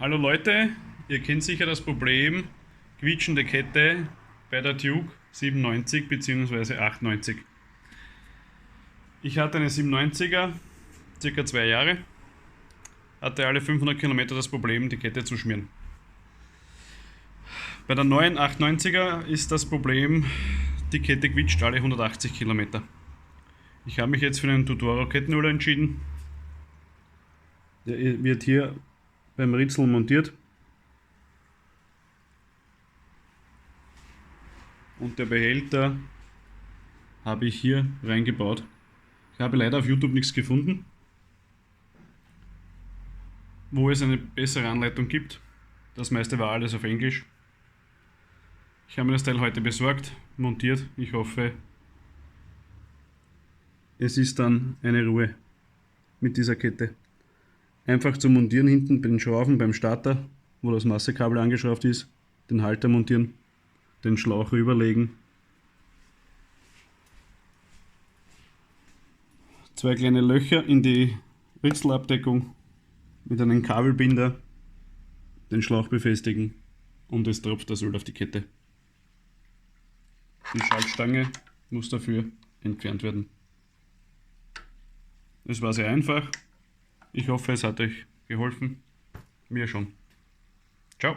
Hallo Leute, ihr kennt sicher das Problem quietschende Kette bei der Duke 97 bzw. 98. Ich hatte eine 97er, circa 2 Jahre, hatte alle 500 Kilometer das Problem, die Kette zu schmieren. Bei der neuen 890er ist das Problem, die Kette quietscht alle 180 Kilometer. Ich habe mich jetzt für einen Tutoro Kettenöler entschieden. Der wird hier beim Ritzel montiert. Und der Behälter habe ich hier reingebaut. Ich habe leider auf YouTube nichts gefunden, wo es eine bessere Anleitung gibt. Das meiste war alles auf Englisch. Ich habe mir das Teil heute besorgt, montiert. Ich hoffe, es ist dann eine Ruhe mit dieser Kette. Einfach zu montieren hinten bei den Schrauben beim Starter, wo das Massekabel angeschraubt ist, den Halter montieren, den Schlauch rüberlegen, 2 kleine Löcher in die Ritzelabdeckung mit einem Kabelbinder, den Schlauch befestigen und es tropft das Öl auf die Kette. Die Schaltstange muss dafür entfernt werden. Es war sehr einfach. Ich hoffe, es hat euch geholfen. Mir schon. Ciao.